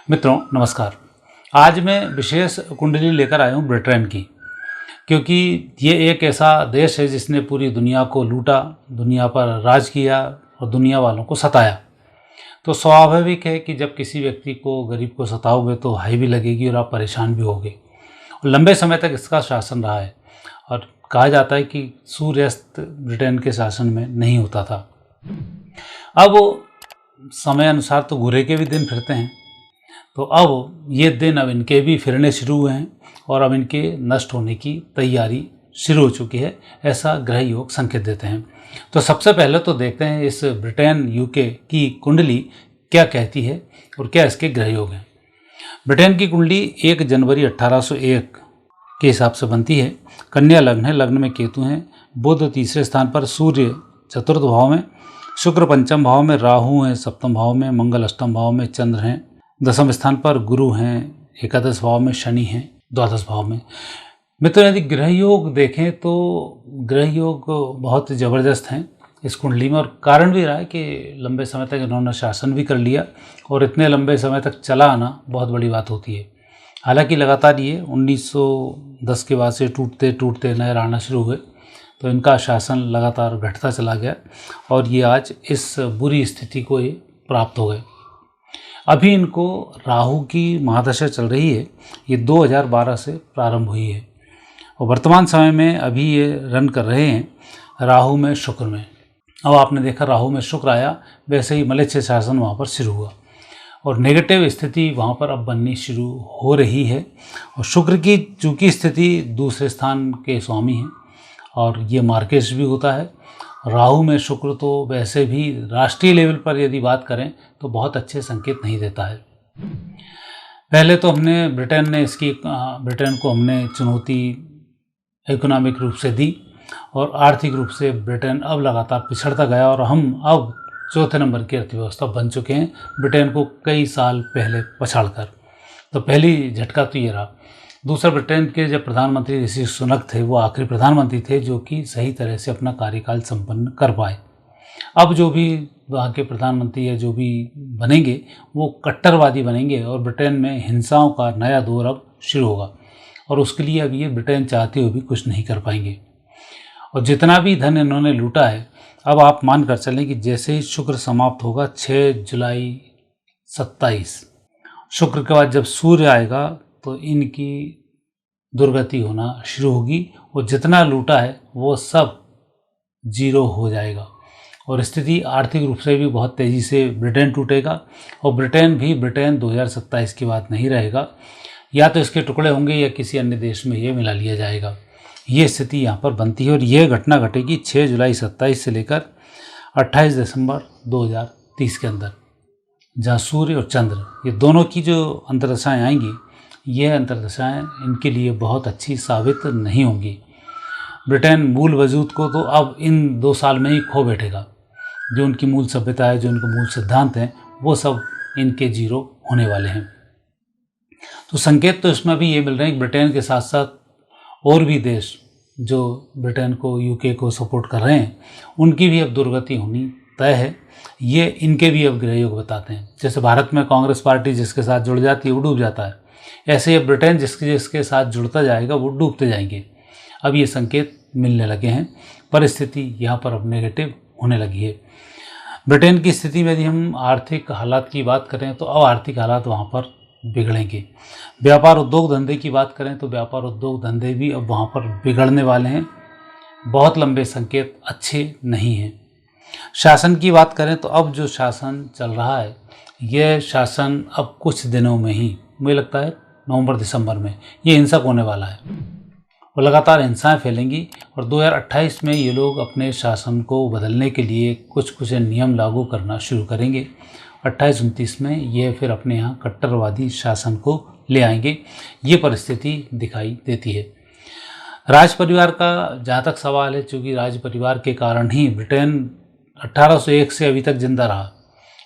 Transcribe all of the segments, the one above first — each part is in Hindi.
मित्रों नमस्कार। आज मैं विशेष कुंडली लेकर आया हूँ ब्रिटेन की, क्योंकि ये एक ऐसा देश है जिसने पूरी दुनिया को लूटा, दुनिया पर राज किया और दुनिया वालों को सताया। तो स्वाभाविक है कि जब किसी व्यक्ति को, गरीब को सताओगे तो हाई भी लगेगी और आप परेशान भी होगे। और लंबे समय तक इसका शासन रहा है और कहा जाता है कि सूर्यास्त ब्रिटेन के शासन में नहीं होता था। अब समय अनुसार तो बुरे के भी दिन फिरते हैं, तो अब ये दिन अब इनके भी फिरने शुरू हुए हैं और अब इनके नष्ट होने की तैयारी शुरू हो चुकी है, ऐसा ग्रह योग संकेत देते हैं। तो सबसे पहले तो देखते हैं इस ब्रिटेन यूके की कुंडली क्या कहती है और क्या इसके ग्रह योग हैं। ब्रिटेन की कुंडली 1 जनवरी 1801 के हिसाब से बनती है। कन्या लग्न है, लग्न में केतु हैं, बुध तीसरे स्थान पर, सूर्य चतुर्थ भाव में, शुक्र पंचम भाव में, राहु हैं सप्तम भाव में, मंगल अष्टम भाव में, चंद्र हैं दसम स्थान पर, गुरु हैं एकादश भाव में, शनि हैं द्वादश भाव में। मित्रों यदि ग्रह योग देखें तो ग्रह योग बहुत ज़बरदस्त हैं इस कुंडली में, और कारण भी रहा है कि लंबे समय तक इन्होंने शासन भी कर लिया और इतने लंबे समय तक चला आना बहुत बड़ी बात होती है। हालांकि लगातार ये 1910 के बाद से टूटते टूटते नहर आना शुरू हुए, तो इनका शासन लगातार घटता चला गया और ये आज इस बुरी स्थिति को ये प्राप्त हो गए। अभी इनको राहु की महादशा चल रही है, ये 2012 से प्रारंभ हुई है और वर्तमान समय में अभी ये रन कर रहे हैं राहु में शुक्र में। अब आपने देखा राहु में शुक्र आया, वैसे ही मलेच्छ शासन वहाँ पर शुरू हुआ और नेगेटिव स्थिति वहाँ पर अब बननी शुरू हो रही है। और शुक्र की चूँकि स्थिति दूसरे स्थान के स्वामी हैं और ये मार्केश भी होता है। राहु में शुक्र तो वैसे भी राष्ट्रीय लेवल पर यदि बात करें तो बहुत अच्छे संकेत नहीं देता है। पहले तो ब्रिटेन को हमने चुनौती इकोनॉमिक रूप से दी और आर्थिक रूप से ब्रिटेन अब लगातार पिछड़ता गया और हम अब चौथे नंबर की अर्थव्यवस्था बन चुके हैं ब्रिटेन को कई साल पहले पछाड़कर। तो पहली झटका तो ये रहा। दूसरा, ब्रिटेन के जब प्रधानमंत्री ऋषि सुनक थे, वो आखिरी प्रधानमंत्री थे जो कि सही तरह से अपना कार्यकाल संपन्न कर पाए। अब जो भी वहाँ के प्रधानमंत्री या जो भी बनेंगे वो कट्टरवादी बनेंगे और ब्रिटेन में हिंसाओं का नया दौर अब शुरू होगा और उसके लिए अब ये ब्रिटेन चाहते हुए भी कुछ नहीं कर पाएंगे। और जितना भी धन इन्होंने लूटा है, अब आप मान कर चलें कि जैसे ही शुक्र समाप्त होगा 6 जुलाई 27, शुक्र के बाद जब सूर्य आएगा तो इनकी दुर्गति होना शुरू होगी और जितना लूटा है वो सब जीरो हो जाएगा और स्थिति आर्थिक रूप से भी बहुत तेज़ी से ब्रिटेन टूटेगा और ब्रिटेन 2027 के बाद नहीं रहेगा। या तो इसके टुकड़े होंगे या किसी अन्य देश में ये मिला लिया जाएगा। ये स्थिति यहाँ पर बनती है और यह घटना घटेगी 6 जुलाई 27 से लेकर 28 दिसंबर 2030 के अंदर, जहाँ सूर्य और चंद्र ये दोनों की जो अंतर्दशाएँ आएंगी, ये अंतर्दशाएँ इनके लिए बहुत अच्छी साबित नहीं होंगी। ब्रिटेन मूल वजूद को तो अब इन 2 साल में ही खो बैठेगा। जो उनकी मूल सभ्यता है, जो उनके मूल सिद्धांत हैं, वो सब इनके जीरो होने वाले हैं। तो संकेत तो इसमें भी ये मिल रहे हैं कि ब्रिटेन के साथ साथ और भी देश जो ब्रिटेन को, यूके को सपोर्ट कर रहे हैं, उनकी भी अब दुर्गति होनी तय है। ये इनके भी अब ग्रह योग बताते हैं। जैसे भारत में कांग्रेस पार्टी जिसके साथ जुड़ जाती है वो डूब जाता है, ऐसे ये ब्रिटेन जिसके साथ जुड़ता जाएगा वो डूबते जाएंगे। अब ये संकेत मिलने लगे हैं, परिस्थिति यहाँ पर अब नेगेटिव होने लगी है। ब्रिटेन की स्थिति में यदि हम आर्थिक हालात की बात करें तो अब आर्थिक हालात वहाँ पर बिगड़ेंगे। व्यापार उद्योग धंधे की बात करें तो व्यापार उद्योग धंधे भी अब वहाँ पर बिगड़ने वाले हैं। बहुत लंबे संकेत अच्छे नहीं हैं। शासन की बात करें तो अब जो शासन चल रहा है, यह शासन अब कुछ दिनों में ही, मुझे लगता है नवंबर दिसंबर में, ये हिंसक होने वाला है और लगातार हिंसाएं फैलेंगी और 2028 में ये लोग अपने शासन को बदलने के लिए कुछ नियम लागू करना शुरू करेंगे। 28-29 में ये फिर अपने यहाँ कट्टरवादी शासन को ले आएंगे। ये परिस्थिति दिखाई देती है। राज परिवार का जहाँ तक सवाल है, चूँकि राज परिवार के कारण ही ब्रिटेन 1801 से अभी तक जिंदा रहा,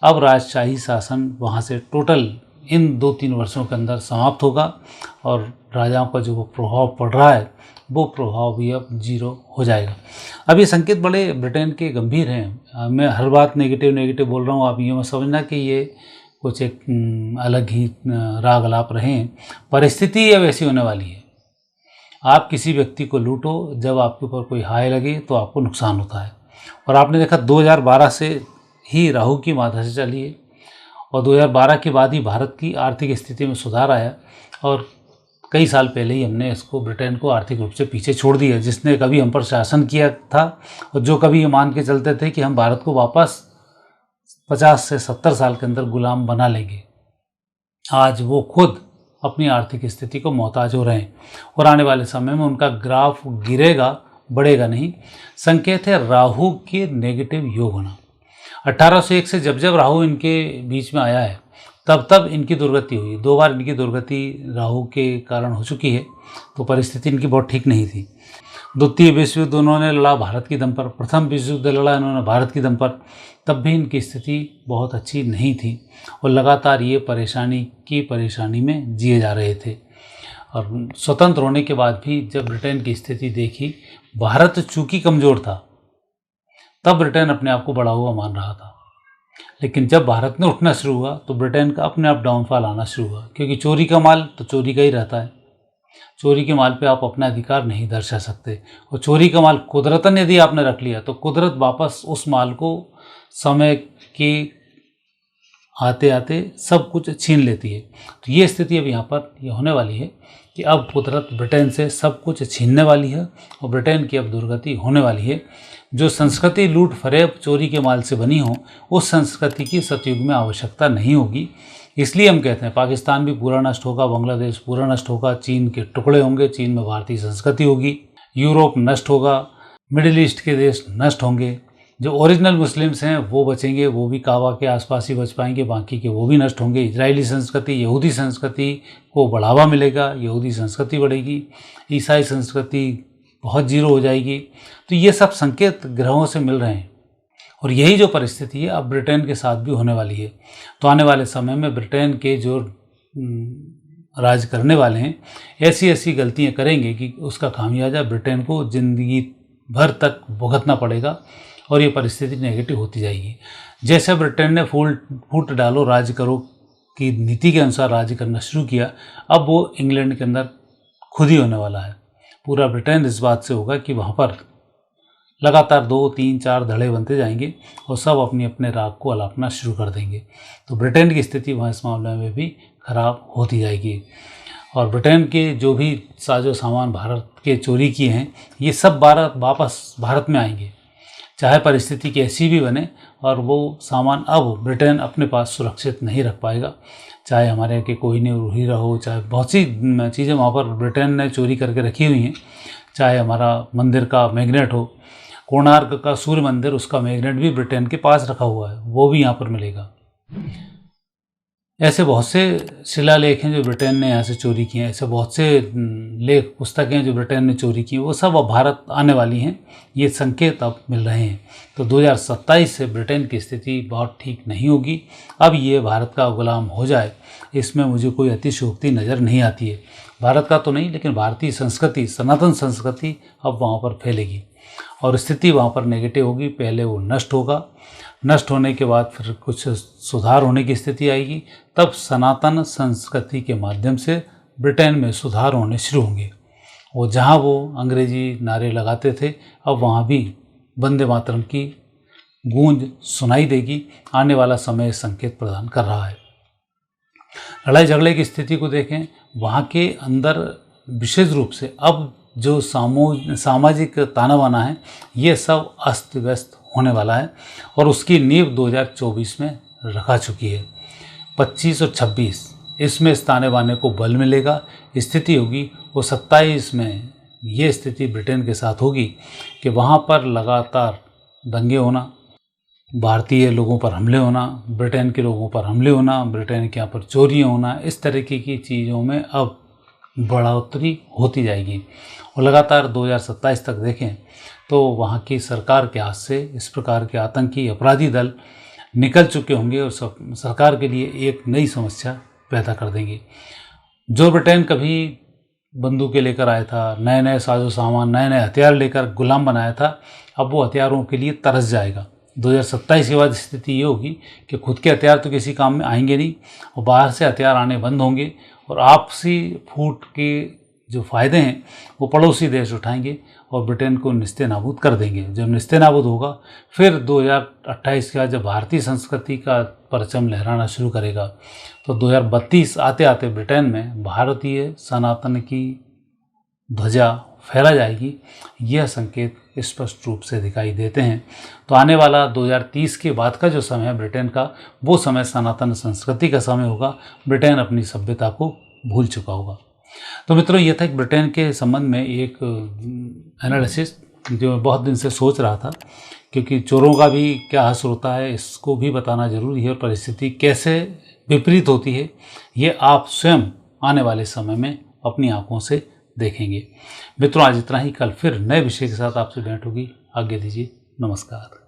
अब राजशाही शासन वहाँ से टोटल इन 2-3 वर्षों के अंदर समाप्त होगा और राजाओं का जो प्रभाव पड़ रहा है वो प्रभाव भी अब जीरो हो जाएगा। अब ये संकेत बड़े ब्रिटेन के गंभीर हैं। मैं हर बात नेगेटिव बोल रहा हूँ, आप ये मत समझना कि ये कुछ एक अलग ही राग अलाप रहे हैं। परिस्थिति ये वैसी होने वाली है। आप किसी व्यक्ति को लूटो, जब आपके ऊपर कोई हाय लगे तो आपको नुकसान होता है। और आपने देखा 2012 से ही राहु की माता से चली है और 2012 के बाद ही भारत की आर्थिक स्थिति में सुधार आया और कई साल पहले ही हमने इसको, ब्रिटेन को आर्थिक रूप से पीछे छोड़ दिया। जिसने कभी हम पर शासन किया था और जो कभी ये मान के चलते थे कि हम भारत को वापस 50 से 70 साल के अंदर गुलाम बना लेंगे, आज वो खुद अपनी आर्थिक स्थिति को मोहताज हो रहे हैं और आने वाले समय में उनका ग्राफ गिरेगा, बढ़ेगा नहीं। संकेत है राहु के नेगेटिव योग होना। 1801 से जब जब राहु इनके बीच में आया है तब तब इनकी दुर्गति हुई। 2 बार इनकी दुर्गति राहु के कारण हो चुकी है, तो परिस्थिति इनकी बहुत ठीक नहीं थी। द्वितीय विश्व युद्ध उन्होंने लड़ा भारत की दम पर, प्रथम विश्व युद्ध लड़ा इन्होंने भारत की दम पर, तब भी इनकी स्थिति बहुत अच्छी नहीं थी और लगातार ये परेशानी में जिए जा रहे थे। और स्वतंत्र होने के बाद भी जब ब्रिटेन की स्थिति देखी, भारत चूंकि कमज़ोर था तब ब्रिटेन अपने आप को बड़ा हुआ मान रहा था, लेकिन जब भारत ने उठना शुरू हुआ तो ब्रिटेन का अपने आप डाउनफॉल आना शुरू हुआ। क्योंकि चोरी का माल तो चोरी का ही रहता है, चोरी के माल पे आप अपना अधिकार नहीं दर्शा सकते। और चोरी का माल कुदरतन यदि आपने रख लिया तो कुदरत वापस उस माल को समय के आते आते सब कुछ छीन लेती है। तो ये स्थिति अब यहाँ पर ये होने वाली है कि अब कुदरत ब्रिटेन से सब कुछ छीनने वाली है और ब्रिटेन की अब दुर्गति होने वाली है। जो संस्कृति लूट फरेब चोरी के माल से बनी हो, उस संस्कृति की सतयुग में आवश्यकता नहीं होगी। इसलिए हम कहते हैं पाकिस्तान भी पूरा नष्ट होगा, बांग्लादेश पूरा नष्ट होगा, चीन के टुकड़े होंगे, चीन में भारतीय संस्कृति होगी, यूरोप नष्ट होगा, मिडिल ईस्ट के देश नष्ट होंगे। जो ओरिजिनल मुस्लिम्स हैं वो बचेंगे, वो भी काबा के आसपास ही बच पाएंगे, बाकी के वो भी नष्ट होंगे। इजरायली संस्कृति, यहूदी संस्कृति को बढ़ावा मिलेगा, यहूदी संस्कृति बढ़ेगी, ईसाई संस्कृति बहुत जीरो हो जाएगी। तो ये सब संकेत ग्रहों से मिल रहे हैं और यही जो परिस्थिति है अब ब्रिटेन के साथ भी होने वाली है। तो आने वाले समय में ब्रिटेन के जो राज करने वाले हैं ऐसी ऐसी गलतियां करेंगे कि उसका खामियाजा ब्रिटेन को ज़िंदगी भर तक भुगतना पड़ेगा और ये परिस्थिति नेगेटिव होती जाएगी। जैसे ब्रिटेन ने फूट डालो राज करो की नीति के अनुसार राज करना शुरू किया, अब वो इंग्लैंड के अंदर खुद ही होने वाला है। पूरा ब्रिटेन इस बात से होगा कि वहाँ पर लगातार 2, 3, 4 धड़े बनते जाएंगे और सब अपनी अपने राग को अलापना शुरू कर देंगे। तो ब्रिटेन की स्थिति वहाँ इस मामले में भी खराब होती जाएगी और ब्रिटेन के जो भी साजो सामान भारत के चोरी किए हैं ये सब वापस भारत में आएंगे, चाहे परिस्थिति कैसी भी बने। और वो सामान अब ब्रिटेन अपने पास सुरक्षित नहीं रख पाएगा, चाहे हमारे यहाँ के कोहिनूर हीरा हो, चाहे बहुत सी चीज़ें वहाँ पर ब्रिटेन ने चोरी करके रखी हुई हैं, चाहे हमारा मंदिर का मैग्नेट हो, कोणार्क का सूर्य मंदिर, उसका मैग्नेट भी ब्रिटेन के पास रखा हुआ है, वो भी यहाँ पर मिलेगा। ऐसे बहुत से शिलालेख हैं जो ब्रिटेन ने यहाँ से चोरी किए हैं, ऐसे बहुत से लेख पुस्तकें हैं जो ब्रिटेन ने चोरी की हैं, वो सब अब भारत आने वाली हैं। ये संकेत अब मिल रहे हैं। तो 2027 से ब्रिटेन की स्थिति बहुत ठीक नहीं होगी। अब ये भारत का गुलाम हो जाए, इसमें मुझे कोई अतिशयोक्ति नज़र नहीं आती है। भारत का तो नहीं, लेकिन भारतीय संस्कृति, सनातन संस्कृति अब वहाँ पर फैलेगी और स्थिति वहाँ पर नेगेटिव होगी। पहले वो नष्ट होगा, नष्ट होने के बाद फिर कुछ सुधार होने की स्थिति आएगी, तब सनातन संस्कृति के माध्यम से ब्रिटेन में सुधार होने शुरू होंगे। और जहाँ वो अंग्रेजी नारे लगाते थे अब वहाँ भी वंदे मातरम की गूंज सुनाई देगी। आने वाला समय संकेत प्रदान कर रहा है। लड़ाई झगड़े की स्थिति को देखें, वहाँ के अंदर विशेष रूप से अब जो सामाजिक ताना बाना है ये सब अस्त व्यस्त होने वाला है और उसकी नींव 2024 में रखा चुकी है। 25 और 26 इसमें इस ताने बाने को बल मिलेगा, स्थिति होगी। वो 27 में ये स्थिति ब्रिटेन के साथ होगी कि वहाँ पर लगातार दंगे होना, भारतीय लोगों पर हमले होना, ब्रिटेन के लोगों पर हमले होना, ब्रिटेन के यहाँ पर चोरियाँ होना, इस तरीके की चीज़ों में अब बढ़ोतरी होती जाएगी। और लगातार 2027 तक देखें तो वहाँ की सरकार के हाथ से इस प्रकार के आतंकी अपराधी दल निकल चुके होंगे और सरकार के लिए एक नई समस्या पैदा कर देंगे। जो ब्रिटेन कभी बंदूकें लेकर आया था, नए नए साजो सामान, नए नए हथियार लेकर गुलाम बनाया था, अब वो हथियारों के लिए तरस जाएगा। 2027 के बाद स्थिति ये होगी कि खुद के हथियार तो किसी काम में आएंगे नहीं और बाहर से हथियार आने बंद होंगे और आपसी फूट के जो फ़ायदे हैं वो पड़ोसी देश उठाएंगे और ब्रिटेन को निस्ते नाबूद कर देंगे। जब निस्ते नाबूद होगा फिर 2028 के बाद जब भारतीय संस्कृति का परचम लहराना शुरू करेगा तो 2032 आते आते ब्रिटेन में भारतीय सनातन की ध्वजा फहरा जाएगी। यह संकेत स्पष्ट रूप से दिखाई देते हैं। तो आने वाला 2030 के बाद का जो समय है ब्रिटेन का, वो समय सनातन संस्कृति का समय होगा। ब्रिटेन अपनी सभ्यता को भूल चुका होगा। तो मित्रों, ये था एक ब्रिटेन के संबंध में एक एनालिसिस जो मैं बहुत दिन से सोच रहा था, क्योंकि चोरों का भी क्या असर होता है इसको भी बताना जरूरी है और परिस्थिति कैसे विपरीत होती है ये आप स्वयं आने वाले समय में अपनी आंखों से देखेंगे। मित्रों, आज इतना ही। कल फिर नए विषय के साथ आपसे भेंट होगी। आज्ञा दीजिए। नमस्कार।